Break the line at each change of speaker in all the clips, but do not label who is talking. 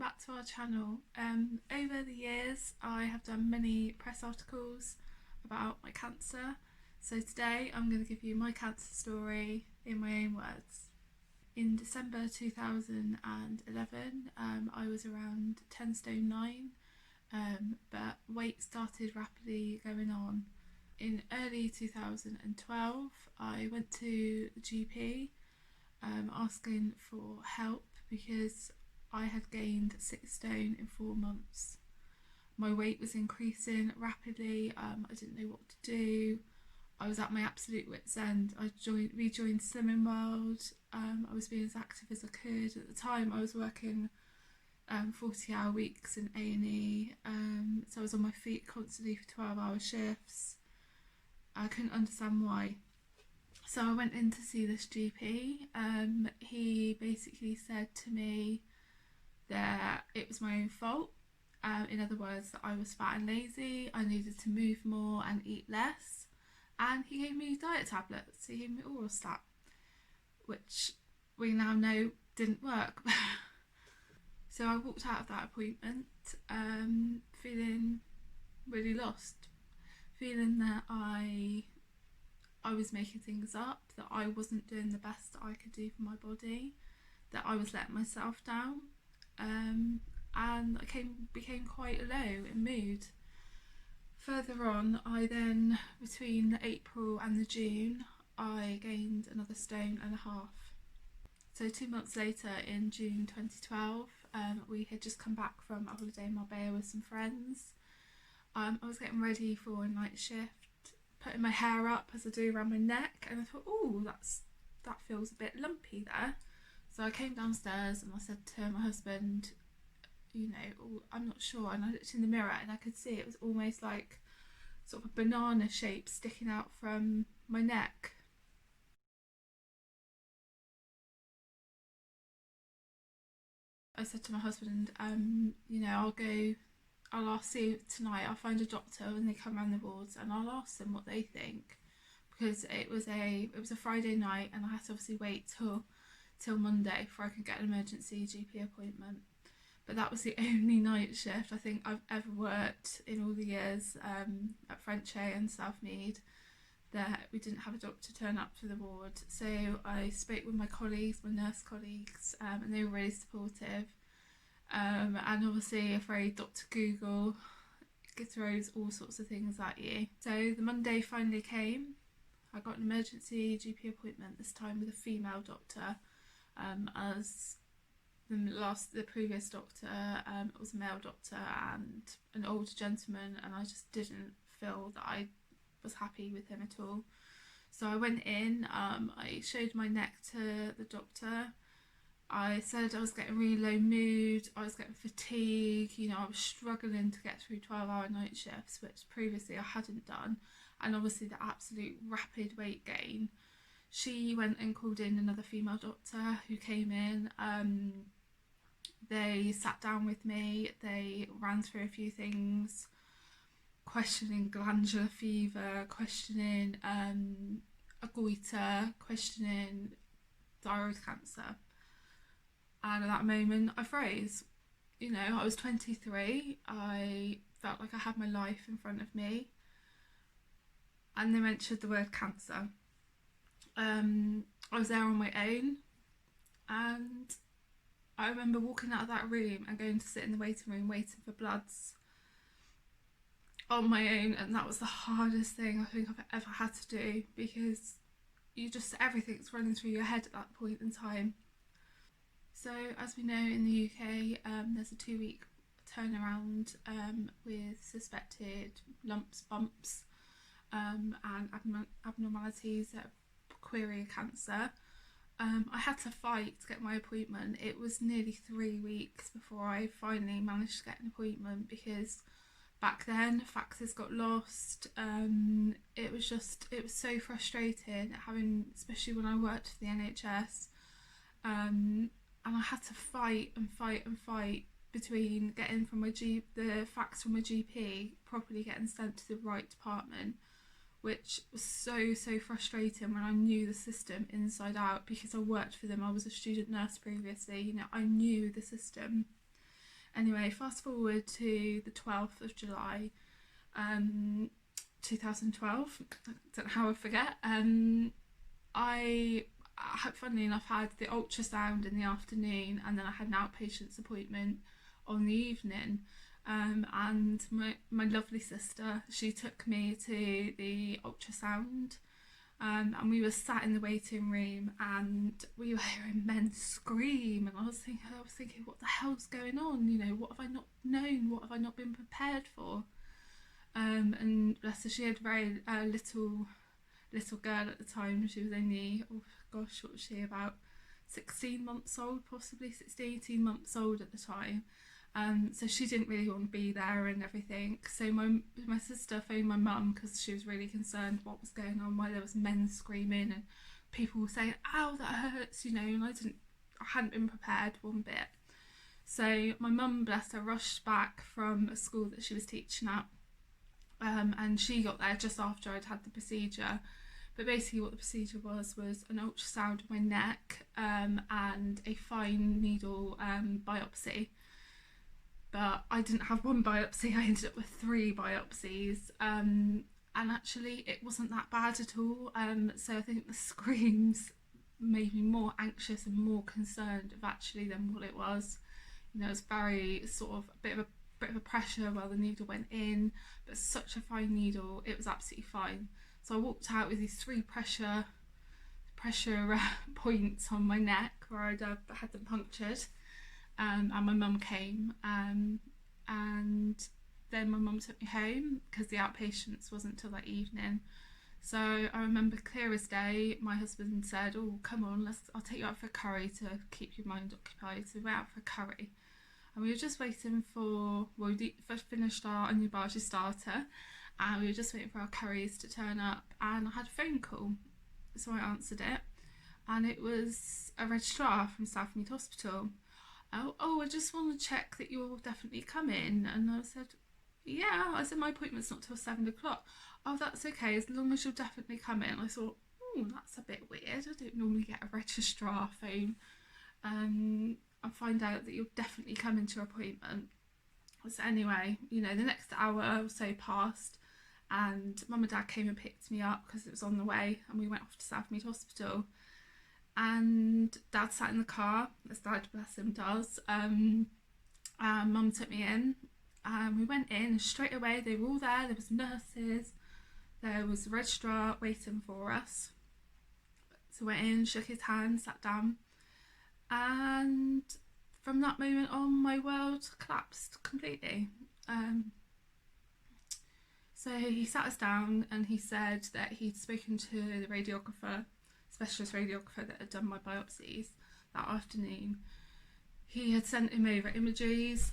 back to our channel. Over the years I have done many press articles about my cancer, so today I'm going to give you my cancer story in my own words. In December 2011 I was around 10 stone 9, but weight started rapidly going on. In early 2012 I went to the GP asking for help because I had gained 6 stone in 4 months. My weight was increasing rapidly. I didn't know what to do. I was at my absolute wit's end. I rejoined Slimming World. I was being as active as I could. At the time I was working 40-hour weeks in A&E, so I was on my feet constantly for 12-hour shifts. I couldn't understand why. So I went in to see this GP. He basically said to me that it was my own fault. In other words, that I was fat and lazy, I needed to move more and eat less. And he gave me diet tablets. He gave me Orostat, which we now know didn't work. So I walked out of that appointment feeling really lost, feeling that I was making things up, that I wasn't doing the best that I could do for my body, that I was letting myself down, and I became quite low in mood. Further on, I then, between the April and the June, I gained another 1.5 stone. So 2 months later, in June 2012, we had just come back from a holiday in Marbella with some friends. I was getting ready for a night shift, putting my hair up as I do around my neck, and I thought, oh, that feels a bit lumpy there. So I came downstairs and I said to my husband, you know, oh, I'm not sure, and I looked in the mirror and I could see it was almost like sort of a banana shape sticking out from my neck. I said to my husband, you know, I'll see tonight, I'll find a doctor when they come around the wards and I'll ask them what they think, because it was a Friday night and I had to obviously wait till Monday before I could get an emergency GP appointment. But that was the only night shift I think I've ever worked in all the years at Frenchay and Southmead that we didn't have a doctor turn up to the ward. So I spoke with my colleagues, my nurse colleagues, and they were really supportive. And obviously afraid Dr. Google throws all sorts of things at you. So the Monday finally came. I got an emergency GP appointment, this time with a female doctor, as the previous doctor was a male doctor and an older gentleman, and I just didn't feel that I was happy with him at all. So I went in, I showed my neck to the doctor. I said I was getting really low mood, I was getting fatigue, you know, I was struggling to get through 12-hour night shifts, which previously I hadn't done, and obviously the absolute rapid weight gain. She went and called in another female doctor who came in. They sat down with me, they ran through a few things, questioning glandular fever, questioning a goiter, questioning thyroid cancer. And at that moment I froze. You know, I was 23, I felt like I had my life in front of me, and they mentioned the word cancer. I was there on my own, and I remember walking out of that room and going to sit in the waiting room waiting for bloods on my own, and that was the hardest thing I think I've ever had to do, because everything's running through your head at that point in time. So as we know, in the UK, there's a 2-week turnaround with suspected lumps, bumps, and abnormalities that query cancer. I had to fight to get my appointment. It was nearly 3 weeks before I finally managed to get an appointment, because back then faxes got lost. It was so frustrating, especially when I worked for the NHS, and I had to fight between getting the fax from my GP properly getting sent to the right department, which was so frustrating when I knew the system inside out, because I worked for them. I was a student nurse previously, you know, I knew the system. Anyway, fast forward to the 12th of July, 2012. I don't know how I forget. I, funnily enough, had the ultrasound in the afternoon, and then I had an outpatient's appointment on the evening. And my lovely sister, she took me to the ultrasound, and we were sat in the waiting room, and we were hearing men scream, and I was thinking, what the hell's going on? You know, what have I not known? What have I not been prepared for? And bless her, she had very little girl at the time. She was only, oh gosh, what was she, about 16 months old, possibly 16, 18 months old at the time. So she didn't really want to be there and everything. So my sister phoned my mum because she was really concerned what was going on, why there was men screaming and people were saying, ow, that hurts, you know, and I hadn't been prepared one bit. So my mum, bless her, rushed back from a school that she was teaching at, and she got there just after I'd had the procedure. But basically what the procedure was an ultrasound of my neck, and a fine needle biopsy. But I didn't have one biopsy, I ended up with 3 biopsies, and actually it wasn't that bad at all. So I think the screams made me more anxious and more concerned of actually than what it was. You know, it was very sort of a bit of a pressure while the needle went in, but such a fine needle, it was absolutely fine. So I walked out with these 3 pressure points on my neck where I'd had them punctured. And my mum came, and then my mum took me home because the outpatients wasn't till that evening. So I remember clear as day, my husband said, oh, come on, I'll take you out for a curry to keep your mind occupied. So we went out for a curry, and we were just waiting for, well, we first finished our onion bhaji starter, and we were just waiting for our curries to turn up, and I had a phone call. So I answered it, and it was a registrar from Southmead Hospital. Oh, I just want to check that you'll definitely come in. And I said, yeah. I said, my appointment's not till 7 o'clock. Oh, that's okay, as long as you'll definitely come in. I thought, oh, that's a bit weird. I don't normally get a registrar phone and find out that you'll definitely come into your appointment. So anyway, you know, the next hour or so passed, and Mum and Dad came and picked me up because it was on the way, and we went off to Southmead Hospital. And Dad sat in the car, as Dad, bless him, does. And Mum took me in, and we went in straight away. They were all there. There was nurses, there was a registrar waiting for us. So went in, shook his hand, sat down, and from that moment on, my world collapsed completely. So he sat us down, and he said that he'd spoken to the radiographer, specialist radiographer that had done my biopsies that afternoon. He had sent him over images.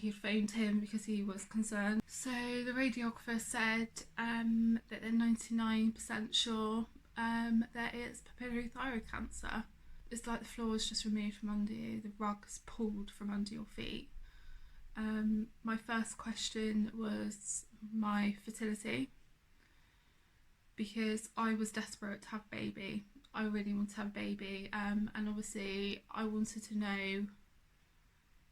He had phoned him because he was concerned. So the radiographer said that they're 99% sure that it's papillary thyroid cancer. It's like the floor is just removed from under you, the rug is pulled from under your feet. My first question was my fertility, because I was desperate to have a baby. I really wanted to have a baby, and obviously I wanted to know,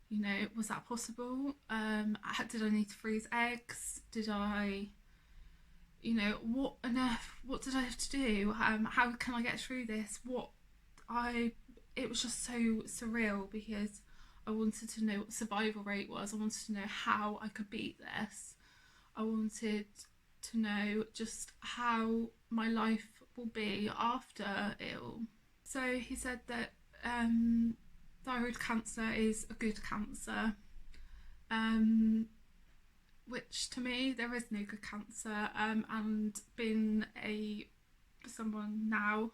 you know, was that possible? Did I need to freeze eggs? Did I, you know, what on earth, what did I have to do? How can I get through this? It was just so surreal, because I wanted to know what the survival rate was. I wanted to know how I could beat this. I wanted to know just how my life will be after ill. So he said that thyroid cancer is a good cancer, which to me, there is no good cancer, and being someone now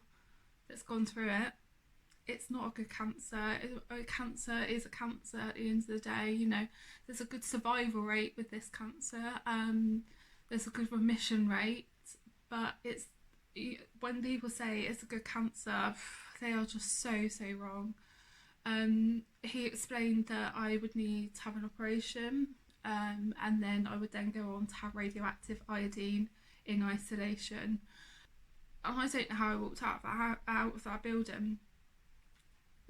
that's gone through it, it's not a good cancer. A cancer is a cancer at the end of the day. You know, there's a good survival rate with this cancer. There's a good remission rate, but when people say it's a good cancer, they are just so wrong. He explained that I would need to have an operation, and then I would then go on to have radioactive iodine in isolation. And I don't know how I walked out of that building.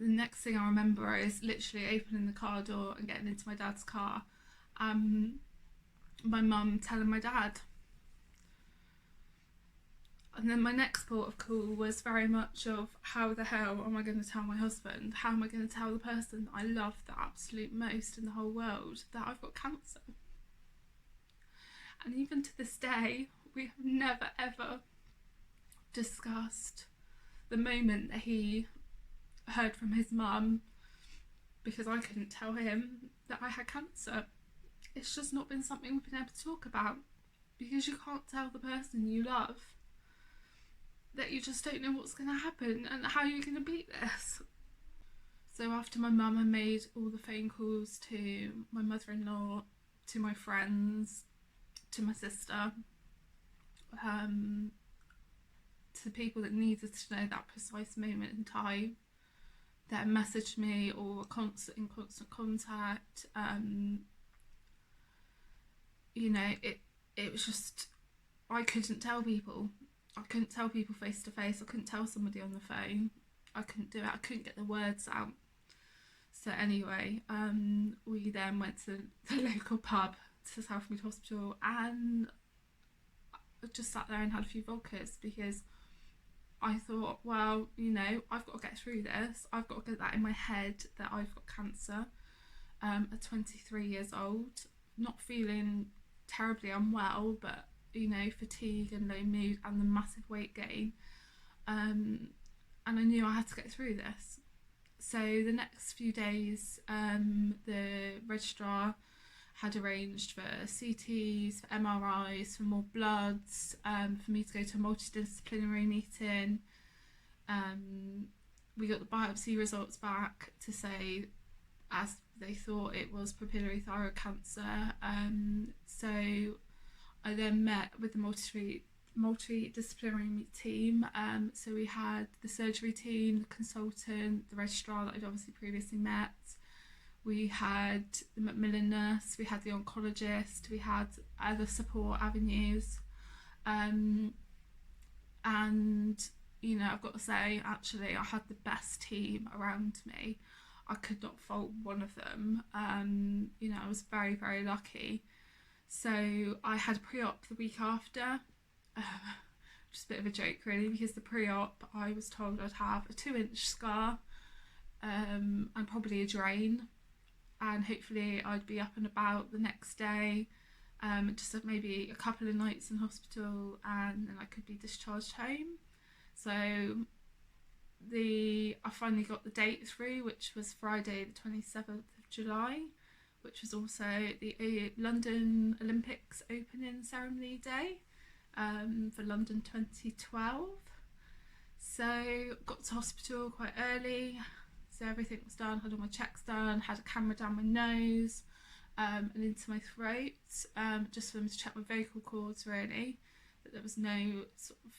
The next thing I remember is literally opening the car door and getting into my dad's car. My mum telling my dad. And then my next port of call was very much of, how the hell am I going to tell my husband? How am I going to tell the person that I love the absolute most in the whole world that I've got cancer? And even to this day, we have never ever discussed the moment that he heard from his mum, because I couldn't tell him that I had cancer. It's just not been something we've been able to talk about, because you can't tell the person you love that you just don't know what's going to happen and how you're going to beat this. So after my mum had made all the phone calls to my mother-in-law, to my friends, to my sister, to the people that needed to know that precise moment in time, that messaged me or were in constant contact, it was just, I couldn't tell people. I couldn't tell people face to face. I couldn't tell somebody on the phone. I couldn't do it. I couldn't get the words out. So anyway, we then went to the local pub to Southmead Hospital, and I just sat there and had a few vodkas, because I thought, well, I've got to get through this. I've got to get that in my head that I've got cancer at 23 years old, not feeling terribly unwell, but fatigue and low mood and the massive weight gain, and I knew I had to get through this. So the next few days, the registrar had arranged for CTs, for MRIs, for more bloods, for me to go to a multidisciplinary meeting. We got the biopsy results back to say, as they thought, it was papillary thyroid cancer. So I then met with the multidisciplinary team. So we had the surgery team, the consultant, the registrar that I'd obviously previously met. We had the Macmillan nurse, we had the oncologist, we had other support avenues. And, I've got to say, actually, I had the best team around me. I could not fault one of them. I was very, very lucky. So I had pre-op the week after, just a bit of a joke really, because the pre-op I was told I'd have a 2-inch scar, and probably a drain, and hopefully I'd be up and about the next day, just maybe a couple of nights in hospital, and then I could be discharged home. So I finally got the date through, which was Friday the 27th of July, which was also the London Olympics opening ceremony day, for London 2012. So got to hospital quite early, so everything was done, had all my checks done, had a camera down my nose, and into my throat, just for them to check my vocal cords really, that there was no sort of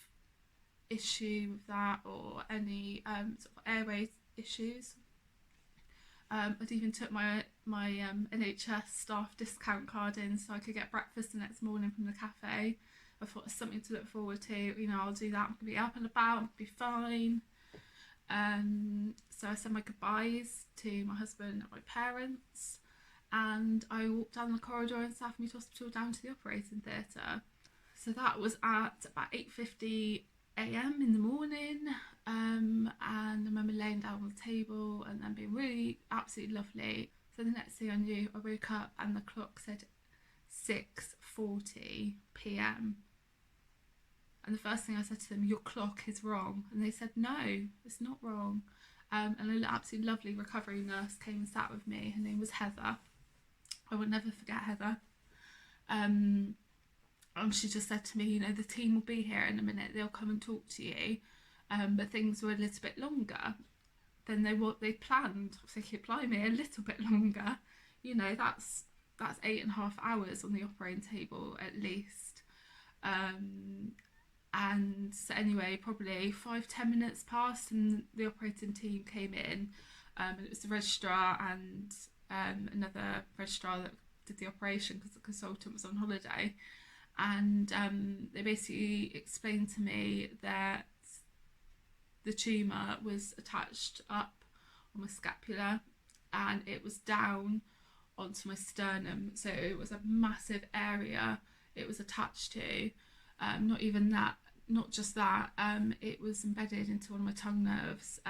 issue with that or any sort of airway issues. I'd even took my NHS staff discount card in so I could get breakfast the next morning from the cafe. I thought it's something to look forward to. I'll do that. I'm going to be up and about. I'm going to be fine. So I said my goodbyes to my husband and my parents, and I walked down the corridor in Southmead Hospital down to the operating theatre. So that was at about 8:50 a.m. in the morning, and I remember laying down on the table and then being really absolutely lovely. So the next thing I knew, I woke up and the clock said 6:40 p.m. and the first thing I said to them, "Your clock is wrong," and they said, "No, it's not wrong." And an absolutely lovely recovery nurse came and sat with me. Her name was Heather. I will never forget Heather. And she just said to me, the team will be here in a minute, they'll come and talk to you, but things were a little bit longer than they planned. I was thinking, blimey, a little bit longer, that's 8.5 hours on the operating table at least. And so anyway, probably 5-10 minutes passed and the operating team came in, and it was the registrar and another registrar that did the operation because the consultant was on holiday. And they basically explained to me that the tumour was attached up on my scapula, and it was down onto my sternum. So it was a massive area it was attached to. Not even that, not just that, it was embedded into one of my tongue nerves,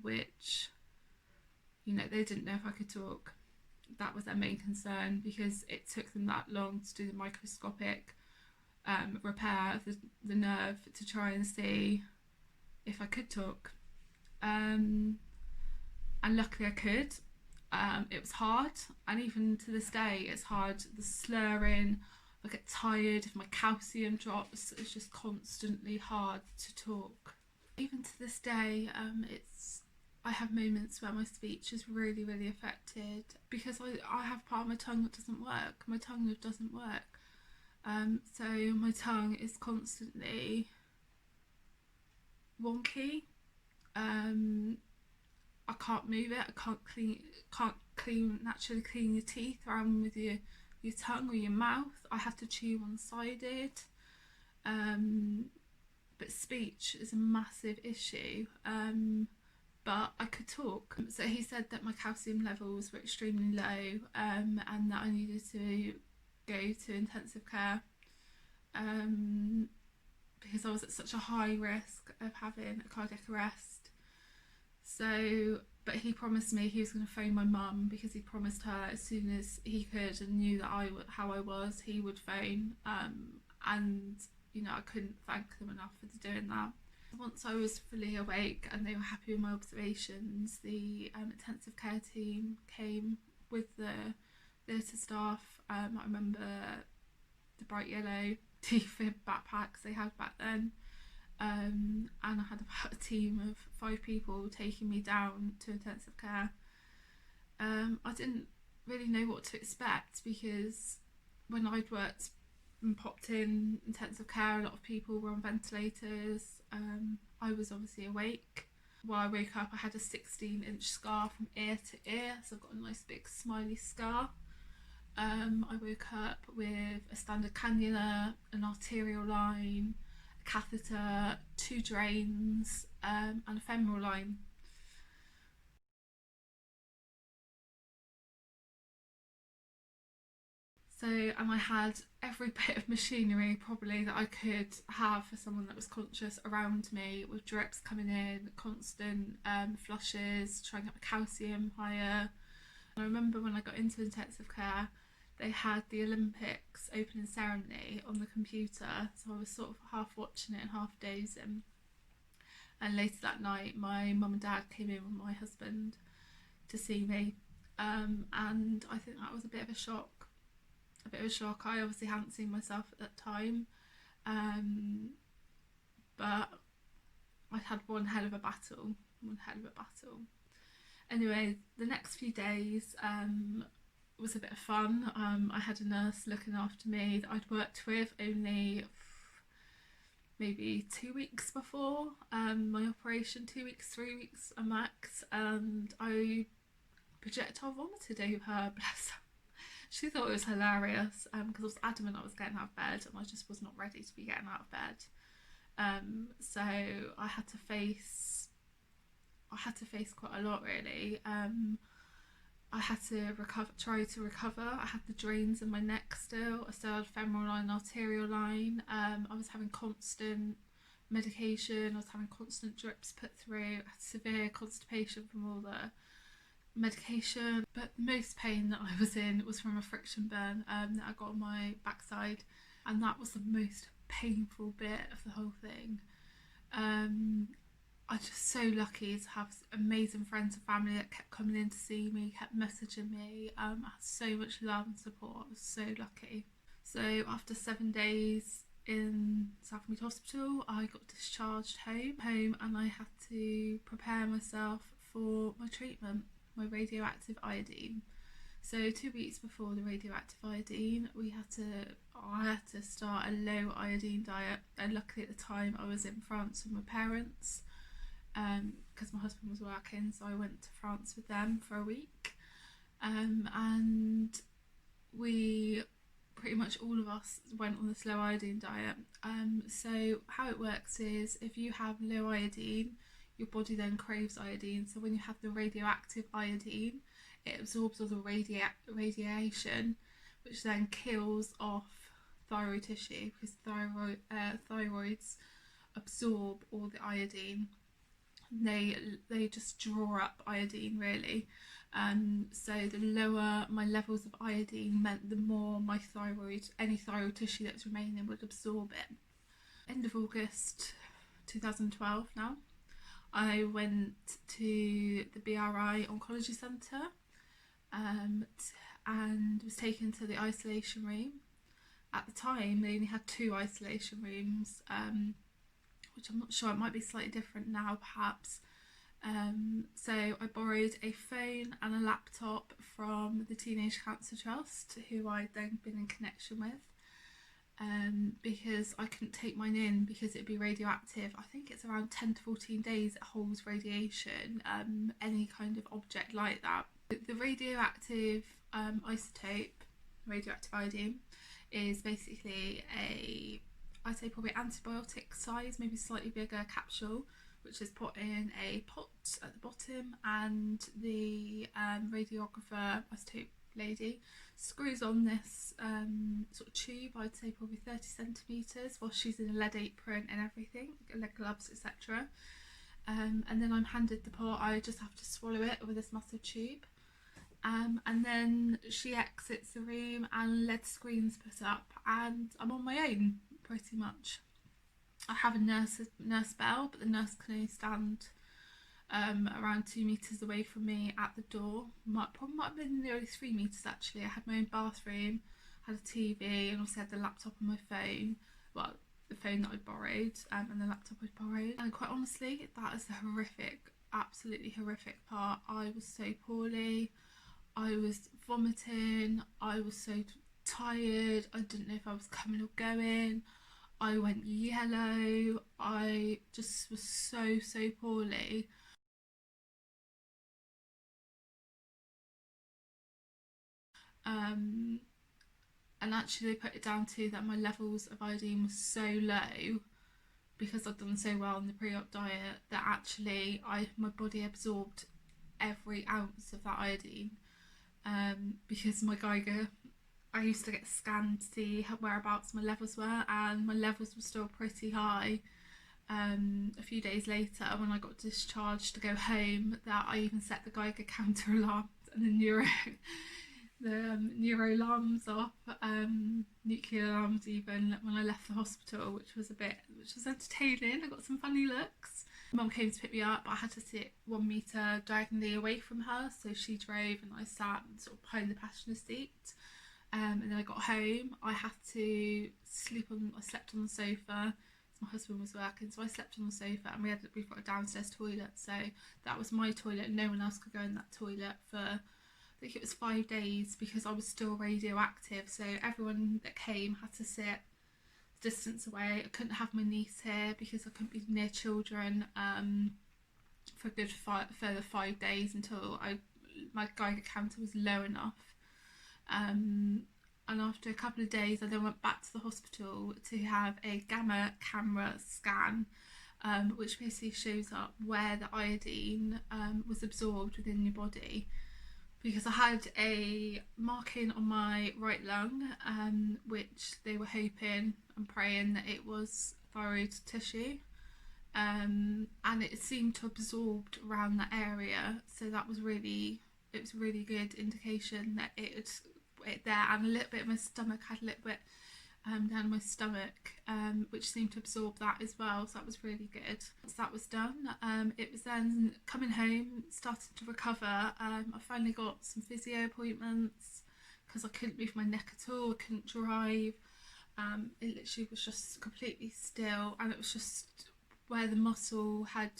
which, you know, they didn't know if I could talk. That was their main concern, because it took them that long to do the microscopic repair of the nerve to try and see if I could talk. And luckily I could. It was hard, and even to this day it's hard. The slurring, I get tired if my calcium drops. It's just constantly hard to talk. Even to this day, I have moments where my speech is really, really affected, because I have part of my tongue that doesn't work. My tongue nerve doesn't work. So my tongue is constantly wonky. I can't move it. I can't naturally clean your teeth around with your tongue or your mouth. I have to chew one-sided. But speech is a massive issue. But I could talk. So he said that my calcium levels were extremely low, and that I needed to go to intensive care, because I was at such a high risk of having a cardiac arrest. So, but he promised me he was going to phone my mum, because he promised her as soon as he could and knew that how I was, he would phone. And you know, I couldn't thank them enough for doing that. Once I was fully awake and they were happy with my observations, the intensive care team came with the theatre staff. I remember the bright yellow T-fib backpacks they had back then. And I had about a team of 5 people taking me down to intensive care. I didn't really know what to expect, because when I'd worked and popped in intensive care, a lot of people were on ventilators. I was obviously awake. While I woke up, I had a 16-inch scar from ear to ear, so I've got a nice big smiley scar. I woke up with a standard cannula, an arterial line, a catheter, 2 drains, and a femoral line. So, and I had every bit of machinery probably that I could have for someone that was conscious around me, with drips coming in, constant flushes, trying to get my calcium higher. And I remember when I got into intensive care, they had the Olympics opening ceremony on the computer, so I was sort of half watching it and half dozing. And later that night, my mum and dad came in with my husband to see me, and I think that was a bit of a shock. I obviously hadn't seen myself at that time, but I'd had one hell of a battle. Anyway, the next few days was a bit of fun. I had a nurse looking after me that I'd worked with only maybe 2 weeks before my operation, 2 weeks, 3 weeks a max, and I projectile vomited over her, bless her. She thought it was hilarious, because I was adamant I was getting out of bed, and I just was not ready to be getting out of bed. So I had to face quite a lot, really. I had to try to recover. I had the drains in my neck still. I still had femoral line, arterial line. I was having constant medication. I was having constant drips put through. I had severe constipation from all the medication. But the most pain that I was in was from a friction burn that I got on my backside, and that was the most painful bit of the whole thing. I'm just so lucky to have amazing friends and family that kept coming in to see me, kept messaging me. I had so much love and support. I was so lucky. So after 7 days in Southmead Hospital, I got discharged home, and I had to prepare myself for my treatment, my radioactive iodine. So 2 weeks before the radioactive iodine, I had to start a low iodine diet, and luckily at the time I was in France with my parents, because my husband was working, so I went to France with them for a week, and we pretty much all of us went on this low iodine diet. So how it works is, if you have low iodine, your body then craves iodine. So when you have the radioactive iodine, it absorbs all the radiation, which then kills off thyroid tissue, because thyroids absorb all the iodine. They just draw up iodine, really. So the lower my levels of iodine meant the more my any thyroid tissue that was remaining would absorb it. End of August 2012 now, I went to the BRI Oncology Centre and was taken to the isolation room. At the time, they only had 2 isolation rooms, which I'm not sure, it might be slightly different now perhaps. So I borrowed a phone and a laptop from the Teenage Cancer Trust, who I'd then been in connection with, because I couldn't take mine in because it'd be radioactive. I think it's around 10 to 14 days it holds radiation, any kind of object like that. The radioactive isotope, radioactive iodine, is basically I'd say probably antibiotic size, maybe slightly bigger capsule, which is put in a pot at the bottom, and the radiographer, isotope lady, screws on this sort of tube, I'd say probably 30 centimetres, while she's in a lead apron and everything, lead gloves, etc. And then I'm handed the pot. I just have to swallow it with this massive tube. And then she exits the room and lead screens put up, and I'm on my own pretty much. I have a nurse bell, but the nurse can only stand around 2 metres away from me at the door. Probably might have been nearly 3 metres actually. I had my own bathroom, had a TV, and also had the laptop and my phone. Well, the phone that I borrowed and the laptop I borrowed. And quite honestly, that is the horrific, absolutely horrific part. I was so poorly. I was vomiting, I was so tired, I didn't know if I was coming or going, I went yellow, I just was so poorly. And actually they put it down to that my levels of iodine was so low, because I'd done so well on the pre-op diet, that actually my body absorbed every ounce of that iodine. Because my Geiger, I used to get scanned to see whereabouts my levels were, and my levels were still pretty high. A few days later, when I got discharged to go home, that I even set the Geiger counter alarms and the neuro alarms off, nuclear alarms even, when I left the hospital, which was entertaining. I got some funny looks. Mum came to pick me up. I had to sit 1 metre diagonally away from her, so she drove and I sat sort of behind the passenger seat. And then I got home. I had to I slept on the sofa. My husband was working, so I slept on the sofa, and we've got a downstairs toilet, so that was my toilet. No one else could go in that toilet for, I think it was 5 days, because I was still radioactive. So everyone that came had to sit distance away. I couldn't have my niece here because I couldn't be near children for a good further 5 days until my Geiger counter was low enough. And after a couple of days, I then went back to the hospital to have a gamma camera scan, which basically shows up where the iodine was absorbed within your body. Because I had a marking on my right lung, which they were hoping and praying that it was thyroid tissue, and it seemed to absorbed around that area. So it was really good indication that it there. And a little bit of my stomach, I had a little bit down my stomach, which seemed to absorb that as well, so that was really good. Once that was done, it was then coming home, started to recover. I finally got some physio appointments because I couldn't move my neck at all, I couldn't drive. It literally was just completely still, and it was just where the muscle had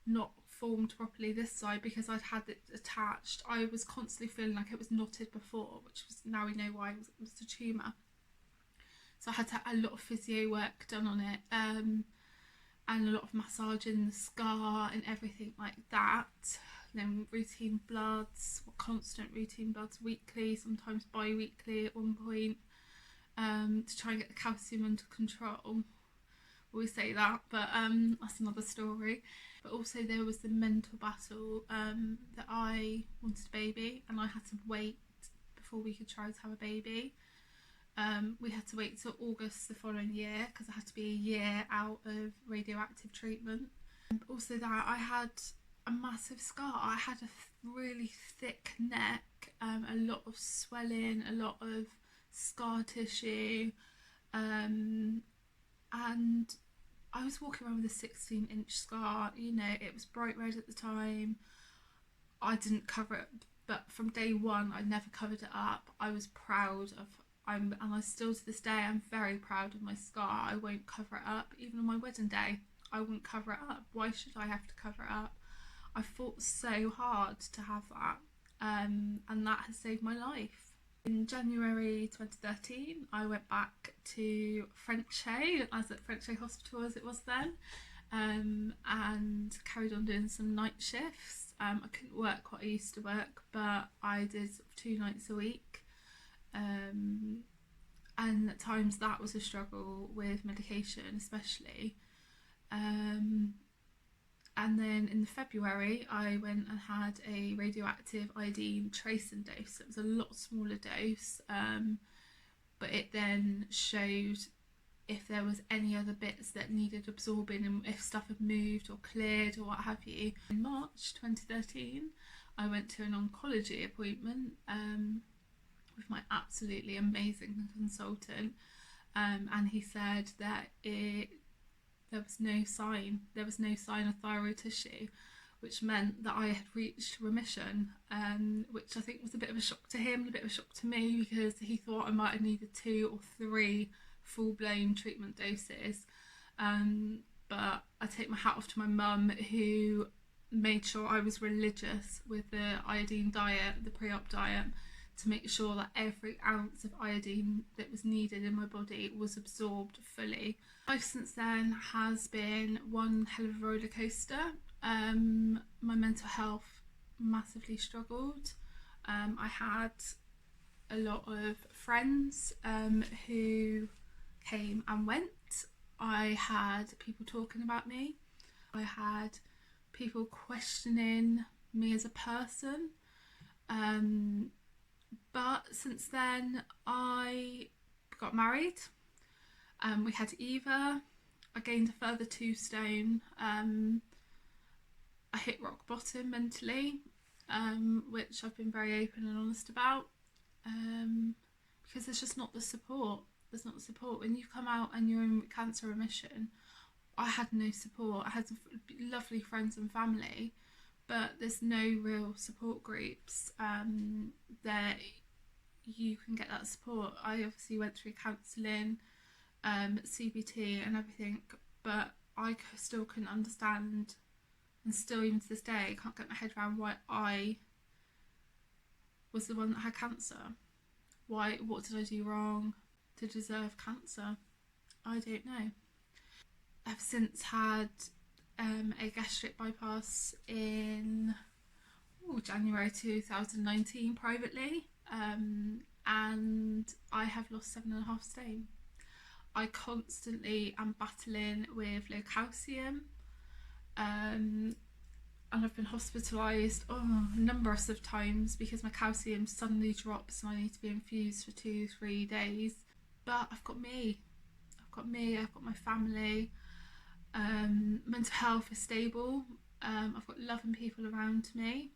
not formed properly this side, because I'd had it attached. I was constantly feeling like it was knotted before, which was, now we know why, it was a tumour. So I had to have a lot of physio work done on it, and a lot of massaging the scar and everything like that. Then routine bloods, constant routine bloods, weekly, sometimes bi-weekly at one point, to try and get the calcium under control, always say that, but that's another story. But also there was the mental battle that I wanted a baby and I had to wait before we could try to have a baby. We had to wait till August the following year because I had to be a year out of radioactive treatment. Also that I had a massive scar. I had a really thick neck, a lot of swelling, a lot of scar tissue, and I was walking around with a 16-inch scar. You know, it was bright red at the time. I didn't cover it, but from day one I never covered it up. I was proud of and I still to this day I'm very proud of my scar. I won't cover it up. Even on my wedding day I wouldn't cover it up. Why should I have to cover it up? I fought so hard to have that, and that has saved my life. In January 2013 I went back to Frenchay, as at Frenchay Hospital as it was then, and carried on doing some night shifts. I couldn't work what I used to work, but I did 2 nights a week, and at times that was a struggle with medication especially. And then in February I went and had a radioactive iodine tracing dose. It was a lot smaller dose, but it then showed if there was any other bits that needed absorbing and if stuff had moved or cleared or what have you. In March 2013 I went to an oncology appointment with my absolutely amazing consultant, and he said that there was no sign of thyroid tissue, which meant that I had reached remission, which I think was a bit of a shock to him, a bit of a shock to me, because he thought I might have needed 2 or 3 full-blown treatment doses. But I take my hat off to my mum, who made sure I was religious with the iodine diet, the pre-op diet, to make sure that every ounce of iodine that was needed in my body was absorbed fully. Life since then has been one hell of a roller coaster. My mental health massively struggled. I had a lot of friends who came and went. I had people talking about me. I had people questioning me as a person. But since then I got married. We had Eva. I gained a further 2 stone. I hit rock bottom mentally, which I've been very open and honest about, because there's just not the support. There's not the support. When you come out and you're in cancer remission, I had no support. I had some lovely friends and family, but there's no real support groups that you can get that support. I obviously went through counselling, CBT and everything, but I still couldn't understand, and still even to this day I can't get my head around why I was the one that had cancer. What did I do wrong to deserve cancer? I don't know. I've since had a gastric bypass in January 2019 privately, and I have lost 7.5 stone. I constantly am battling with low calcium, and I've been hospitalised a number of times because my calcium suddenly drops and I need to be infused for 2-3 days. But I've got me, I've got my family. Mental health is stable. I've got loving people around me.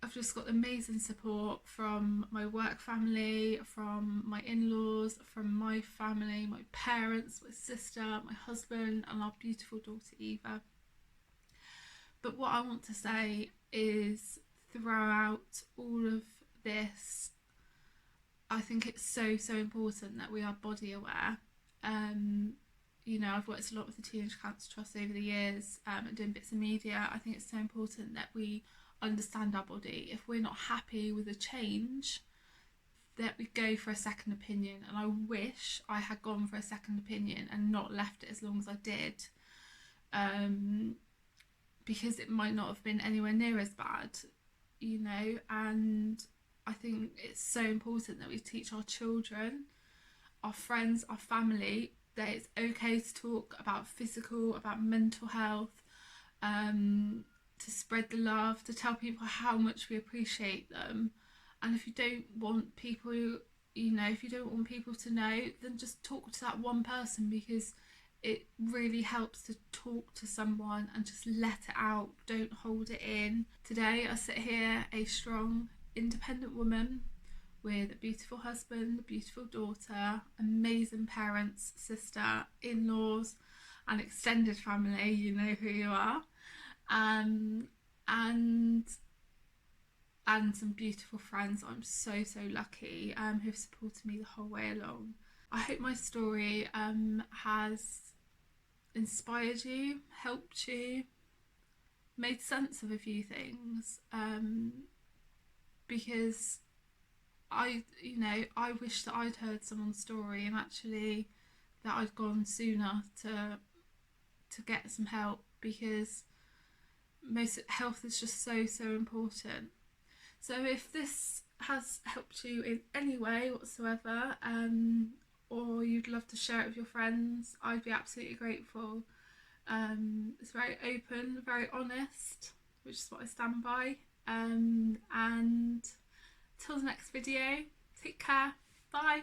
I've just got amazing support from my work family, from my in-laws, from my family, my parents, my sister, my husband, and our beautiful daughter Eva. But what I want to say is, throughout all of this, I think it's so important that we are body aware. You know, I've worked a lot with the Teenage Cancer Trust over the years, and doing bits of media. I think it's so important that we understand our body. If we're not happy with a change, that we go for a second opinion. And I wish I had gone for a second opinion and not left it as long as I did, because it might not have been anywhere near as bad, you know. And I think it's so important that we teach our children, our friends, our family, that it's okay to talk about physical, about mental health, to spread the love, to tell people how much we appreciate them. And if you don't want people, if you don't want people to know, then just talk to that one person, because it really helps to talk to someone and just let it out. Don't hold it in. Today I sit here a strong, independent woman with a beautiful husband, a beautiful daughter, amazing parents, sister, in-laws, and extended family. You know who you are. Um, and some beautiful friends. I'm so lucky, who've supported me the whole way along. I hope my story has inspired you, helped you, made sense of a few things, because I wish that I'd heard someone's story, and actually that I'd gone sooner to get some help, because most health is just so important. So if this has helped you in any way whatsoever, or you'd love to share it with your friends, I'd be absolutely grateful. It's very open, very honest, which is what I stand by. And till the next video, take care. Bye.